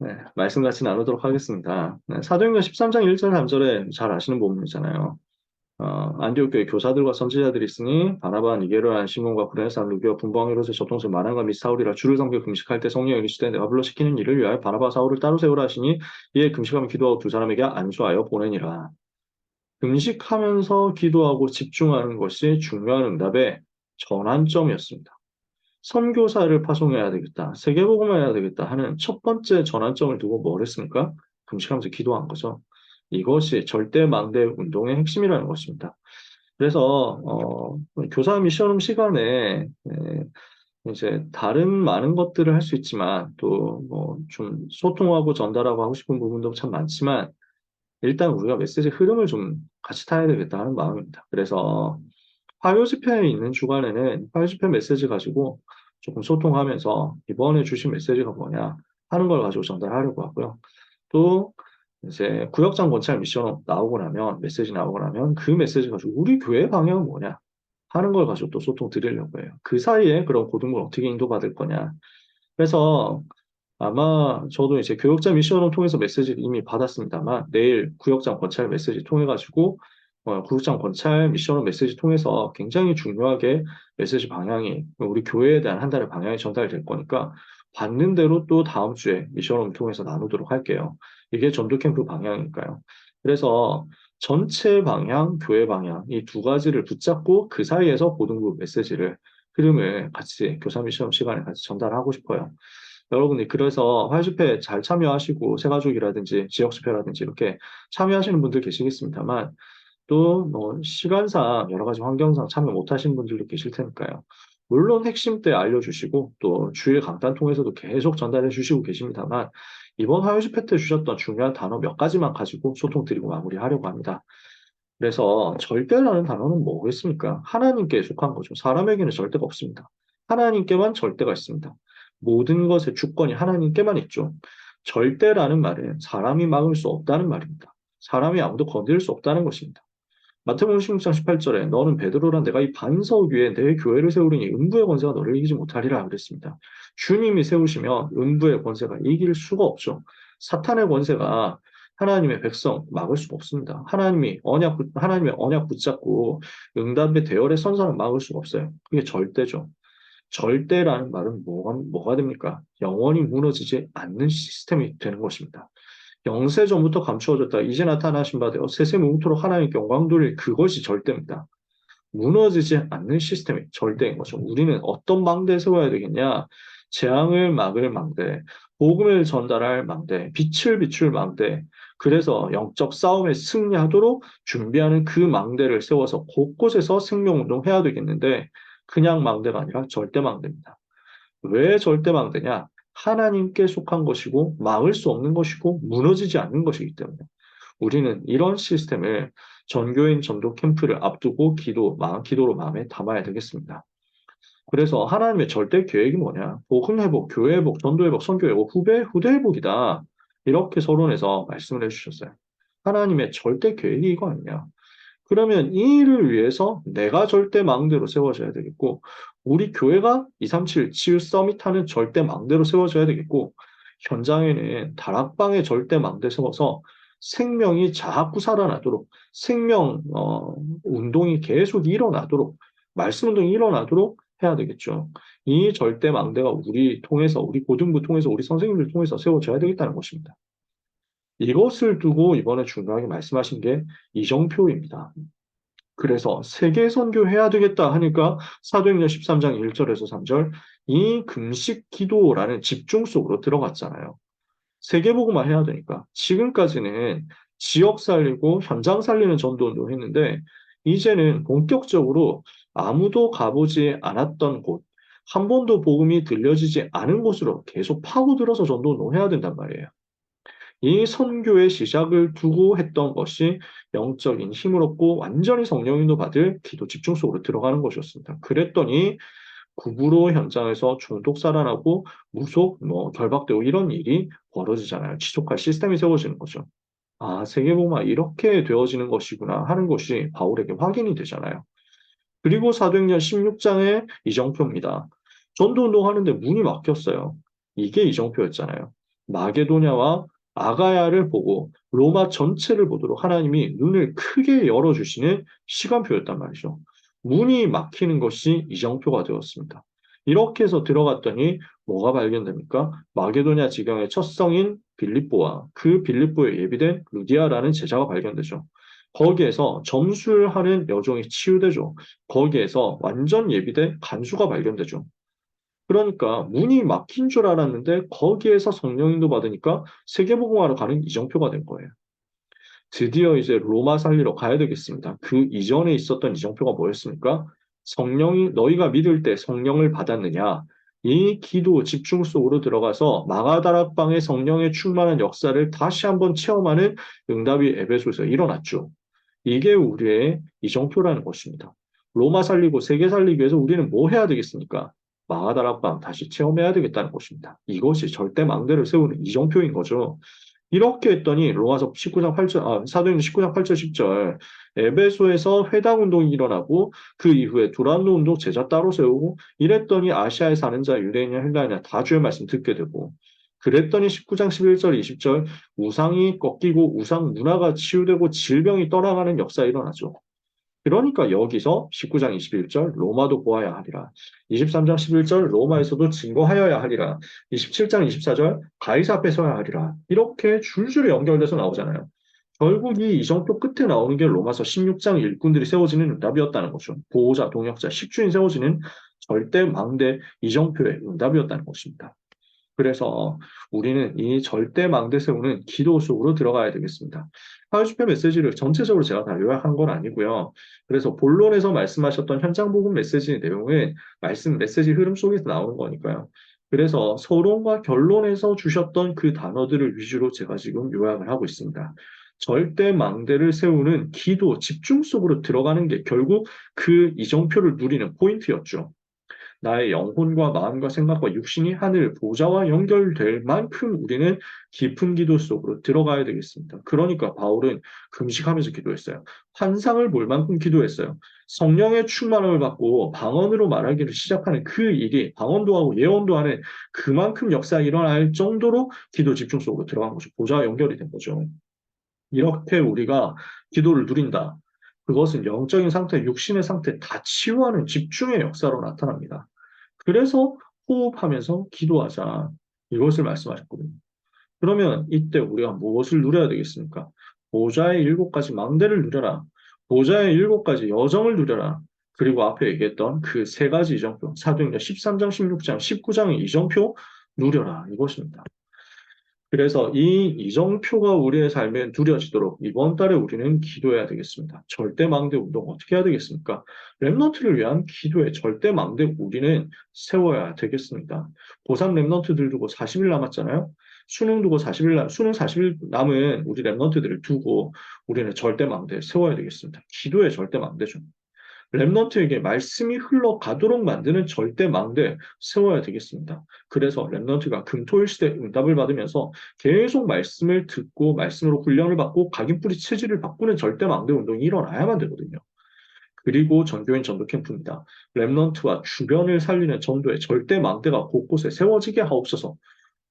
네, 말씀 같이 나누도록 하겠습니다. 네, 사도행전 13장 1절 3절에 잘 아시는 본문이잖아요. 안디옥 교회 교사들과 선지자들이 있으니 바나바, 니게르와 시몬과 구레네 사람 루기와 분봉 헤롯의 저통수 마난과 및 사울이라 주를 섬겨 금식할 때 성령이 이르시되 내가 불러 시키는 일을 위하여 바나바 사울을 따로 세우라 하시니 이에 금식하며 기도하고 두 사람에게 안수하여 보내니라. 금식하면서 기도하고 집중하는 것이 중요한 응답의 전환점이었습니다. 선교사를 파송해야 되겠다, 세계복음을 해야 되겠다 하는 첫 번째 전환점을 두고 뭘 했습니까? 금식하면서 기도한 거죠. 이것이 절대망대 운동의 핵심이라는 것입니다. 그래서 교사 미션홈 시간에 이제 다른 많은 것들을 할 수 있지만 또 뭐 좀 소통하고 전달하고 하고 싶은 부분도 참 많지만 일단 우리가 메시지 흐름을 좀 같이 타야 되겠다 하는 마음입니다. 그래서 화요 집회에 있는 주간에는 화요 집회 메시지 가지고 조금 소통하면서 이번에 주신 메시지가 뭐냐 하는 걸 가지고 전달하려고 하고요. 또 이제 구역장 권찰 미션 나오고 나면 메시지 나오고 나면 그 메시지 가지고 우리 교회 방향은 뭐냐 하는 걸 가지고 또 소통 드리려고 해요. 그 사이에 그런 고등부를 어떻게 인도받을 거냐. 그래서 아마 저도 이제 교역자 미션을 통해서 메시지를 이미 받았습니다만 내일 구역장 권찰 메시지 통해 가지고 구역장 권찰 미션을 메시지 통해서 굉장히 중요하게 메시지 방향이 우리 교회에 대한 한 달의 방향이 전달될 거니까 받는 대로 또 다음 주에 미션을 통해서 나누도록 할게요. 이게 전도 캠프 방향이니까요. 그래서 전체 방향, 교회 방향 이 두 가지를 붙잡고 그 사이에서 고등부 메시지를 흐름을 같이 교사 미션 시간에 같이 전달하고 싶어요. 여러분이 그래서 화요집회 잘 참여하시고 새가족이라든지 지역집회라든지 이렇게 참여하시는 분들 계시겠습니다만 또 뭐 시간상 여러 가지 환경상 참여 못하시는 분들도 계실 테니까요. 물론 핵심 때 알려주시고 또 주일 강단 통해서도 계속 전달해 주시고 계십니다만 이번 화요집회 때 주셨던 중요한 단어 몇 가지만 가지고 소통 드리고 마무리하려고 합니다. 그래서 절대라는 단어는 뭐겠습니까? 하나님께 속한 거죠. 사람에게는 절대가 없습니다. 하나님께만 절대가 있습니다. 모든 것의 주권이 하나님께만 있죠. 절대라는 말은 사람이 막을 수 없다는 말입니다. 사람이 아무도 건드릴 수 없다는 것입니다. 마태복음 16장 18절에 너는 베드로란 내가 이 반석 위에 내 교회를 세우리니 음부의 권세가 너를 이기지 못하리라 그랬습니다. 주님이 세우시면 음부의 권세가 이길 수가 없죠. 사탄의 권세가 하나님의 백성 막을 수가 없습니다. 하나님의 언약 붙잡고 응답의 대열의 선상을 막을 수가 없어요. 그게 절대죠. 절대라는 말은 뭐가 됩니까? 영원히 무너지지 않는 시스템이 되는 것입니다. 영세 전부터 감추어졌다. 이제 나타나신 바 되어 세세무토록 하나님께 영광 돌릴 그것이 절대입니다. 무너지지 않는 시스템이 절대인 거죠. 우리는 어떤 망대에 세워야 되겠냐? 재앙을 막을 망대, 복음을 전달할 망대, 빛을 비출 망대. 그래서 영적 싸움에 승리하도록 준비하는 그 망대를 세워서 곳곳에서 생명운동해야 되겠는데 그냥 망대가 아니라 절대 망대입니다. 왜 절대망대냐? 하나님께 속한 것이고 막을 수 없는 것이고 무너지지 않는 것이기 때문에 우리는 이런 시스템을 전교인 전도 캠프를 앞두고 기도로 마음에 담아야 되겠습니다. 그래서 하나님의 절대 계획이 뭐냐? 복음 회복, 교회 회복, 전도 회복, 선교 회복, 후대 회복이다. 이렇게 서론에서 말씀을 해주셨어요. 하나님의 절대 계획이 이거 아니냐? 그러면 이 일을 위해서 내가 절대 망대로 세워져야 되겠고, 우리 교회가 237 치유 서밋 하는 절대 망대로 세워져야 되겠고, 현장에는 다락방의 절대 망대 세워서 생명이 자꾸 살아나도록, 운동이 계속 일어나도록, 말씀 운동이 일어나도록 해야 되겠죠. 이 절대 망대가 우리 고등부 통해서, 우리 선생님들 통해서 세워져야 되겠다는 것입니다. 이것을 두고 이번에 중요하게 말씀하신 게 이정표입니다. 그래서 세계 선교해야 되겠다 하니까 사도행전 13장 1절에서 3절 이 금식 기도라는 집중 속으로 들어갔잖아요. 세계복음화 해야 되니까 지금까지는 지역 살리고 현장 살리는 전도운동 했는데 이제는 본격적으로 아무도 가보지 않았던 곳, 한 번도 복음이 들려지지 않은 곳으로 계속 파고들어서 전도운동 해야 된단 말이에요. 이 선교의 시작을 두고 했던 것이 영적인 힘을 얻고 완전히 성령인도 받을 기도 집중 속으로 들어가는 것이었습니다. 그랬더니 구부로 현장에서 중독 살아나고 무속, 결박되고 이런 일이 벌어지잖아요. 지속할 시스템이 세워지는 거죠. 아, 세계복음화 이렇게 되어지는 것이구나 하는 것이 바울에게 확인이 되잖아요. 그리고 사도행전 16장의 이정표입니다. 전도운동 하는데 문이 막혔어요. 이게 이정표였잖아요. 마게도냐와 아가야를 보고 로마 전체를 보도록 하나님이 눈을 크게 열어주시는 시간표였단 말이죠. 문이 막히는 것이 이정표가 되었습니다. 이렇게 해서 들어갔더니 뭐가 발견됩니까? 마게도냐 지경의 첫 성인 빌립보와 그 빌립보에 예비된 루디아라는 제자가 발견되죠. 거기에서 점술을 하는 여종이 치유되죠. 거기에서 완전 예비된 간수가 발견되죠. 그러니까 문이 막힌 줄 알았는데 거기에서 성령인도 받으니까 세계복음화로 가는 이정표가 된 거예요. 드디어 이제 로마 살리러 가야 되겠습니다. 그 이전에 있었던 이정표가 뭐였습니까? 성령이 너희가 믿을 때 성령을 받았느냐? 이 기도 집중 속으로 들어가서 마가다락방의 성령의 충만한 역사를 다시 한번 체험하는 응답이 에베소에서 일어났죠. 이게 우리의 이정표라는 것입니다. 로마 살리고 세계 살리기 위해서 우리는 뭐 해야 되겠습니까? 마가다락방 다시 체험해야 되겠다는 것입니다. 이것이 절대 망대를 세우는 이정표인 거죠. 이렇게 했더니 로마서 19장 8절, 사도행전 19장 8절 10절 에베소에서 회당 운동이 일어나고 그 이후에 두란노 운동 제자 따로 세우고 이랬더니 아시아에 사는 자 유대인이나 헬라인이나 다 주의 말씀 듣게 되고 그랬더니 19장 11절 20절 우상이 꺾이고 우상 문화가 치유되고 질병이 떠나가는 역사 일어나죠. 그러니까 여기서 19장 21절 로마도 보아야 하리라. 23장 11절 로마에서도 증거하여야 하리라. 27장 24절 가이사 앞에 서야 하리라. 이렇게 줄줄이 연결돼서 나오잖아요. 결국 이 이정표 끝에 나오는 게 로마서 16장 일꾼들이 세워지는 응답이었다는 거죠. 보호자, 동역자, 식주인 세워지는 절대 망대 이정표의 응답이었다는 것입니다. 그래서 우리는 이 절대 망대 세우는 기도 속으로 들어가야 되겠습니다. 하유주표 메시지를 전체적으로 제가 다 요약한 건 아니고요. 그래서 본론에서 말씀하셨던 현장 복음 메시지 내용은 말씀 메시지 흐름 속에서 나오는 거니까요. 그래서 서론과 결론에서 주셨던 그 단어들을 위주로 제가 지금 요약을 하고 있습니다. 절대 망대를 세우는 기도 집중 속으로 들어가는 게 결국 그 이정표를 누리는 포인트였죠. 나의 영혼과 마음과 생각과 육신이 하늘 보좌와 연결될 만큼 우리는 깊은 기도 속으로 들어가야 되겠습니다. 그러니까 바울은 금식하면서 기도했어요. 환상을 볼 만큼 기도했어요. 성령의 충만함을 받고 방언으로 말하기를 시작하는 그 일이 방언도 하고 예언도 하는 그만큼 역사가 일어날 정도로 기도 집중 속으로 들어간 거죠. 보좌와 연결이 된 거죠. 이렇게 우리가 기도를 누린다. 그것은 영적인 상태, 육신의 상태 다 치유하는 집중의 역사로 나타납니다. 그래서 호흡하면서 기도하자. 이것을 말씀하셨거든요. 그러면 이때 우리가 무엇을 누려야 되겠습니까? 보좌의 7가지 망대를 누려라. 보좌의 7가지 여정을 누려라. 그리고 앞에 얘기했던 그 3가지 이정표, 사도행전 13장, 16장, 19장의 이정표 누려라. 이것입니다. 그래서 이 이정표가 우리의 삶에 누려지도록 이번 달에 우리는 기도해야 되겠습니다. 절대 망대 운동 어떻게 해야 되겠습니까? 랩넌트를 위한 기도의 절대 망대 우리는 세워야 되겠습니다. 고3 랩넌트들 두고 40일 남았잖아요. 수능 두고 40일 수능 40일 남은 우리 랩넌트들을 두고 우리는 절대 망대 세워야 되겠습니다. 기도의 절대 망대죠. 랩넌트에게 말씀이 흘러가도록 만드는 절대 망대 세워야 되겠습니다. 그래서 랩넌트가 금토일 시대 응답을 받으면서 계속 말씀을 듣고 말씀으로 훈련을 받고 각인뿌리 체질을 바꾸는 절대 망대 운동이 일어나야만 되거든요. 그리고 전교인 전도 캠프입니다. 랩넌트와 주변을 살리는 전도의 절대 망대가 곳곳에 세워지게 하옵소서.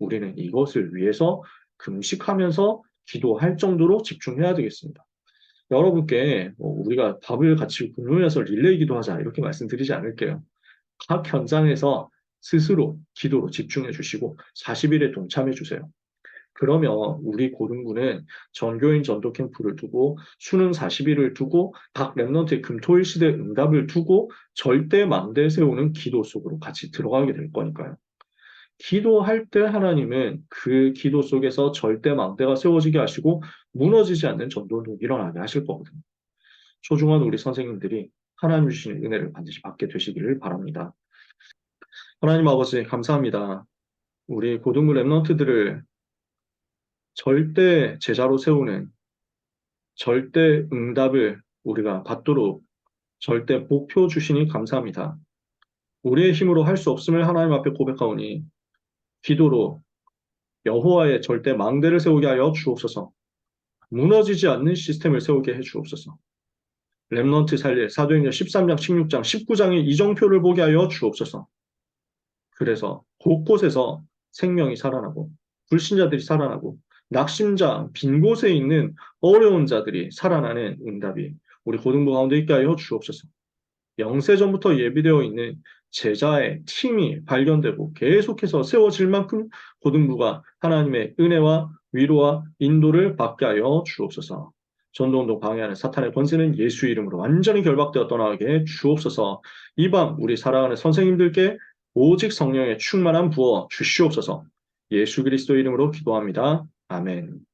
우리는 이것을 위해서 금식하면서 기도할 정도로 집중해야 되겠습니다. 여러분께 우리가 밥을 같이 굶으면서 릴레이 기도하자 이렇게 말씀드리지 않을게요. 각 현장에서 스스로 기도로 집중해 주시고 40일에 동참해 주세요. 그러면 우리 고등부는 전교인 전도 캠프를 두고 수능 40일을 두고 각 랩런트의 금토일 시대 응답을 두고 절대 망대 세우는 기도 속으로 같이 들어가게 될 거니까요. 기도할 때 하나님은 그 기도 속에서 절대 망대가 세워지게 하시고 무너지지 않는 전도도 일어나게 하실 거거든요. 소중한 우리 선생님들이 하나님 주시는 은혜를 반드시 받게 되시기를 바랍니다. 하나님 아버지 감사합니다. 우리 고등부 랩런트들을 절대 제자로 세우는 절대 응답을 우리가 받도록 절대 목표 주시니 감사합니다. 우리의 힘으로 할 수 없음을 하나님 앞에 고백하오니 기도로 여호와의 절대 망대를 세우게 하여 주옵소서. 무너지지 않는 시스템을 세우게 해 주옵소서. 랩넌트 살릴 사도행전 13장, 16장, 19장의 이정표를 보게 하여 주옵소서. 그래서 곳곳에서 생명이 살아나고 불신자들이 살아나고 낙심자, 빈 곳에 있는 어려운 자들이 살아나는 응답이 우리 고등부 가운데 있게 하여 주옵소서. 영세전부터 예비되어 있는 제자의 팀이 발견되고 계속해서 세워질 만큼 고등부가 하나님의 은혜와 위로와 인도를 받게 하여 주옵소서. 전도운동 방해하는 사탄의 권세는 예수 이름으로 완전히 결박되어 떠나게 해 주옵소서. 이 밤 우리 사랑하는 선생님들께 오직 성령의 충만한 부어 주시옵소서. 예수 그리스도 이름으로 기도합니다. 아멘.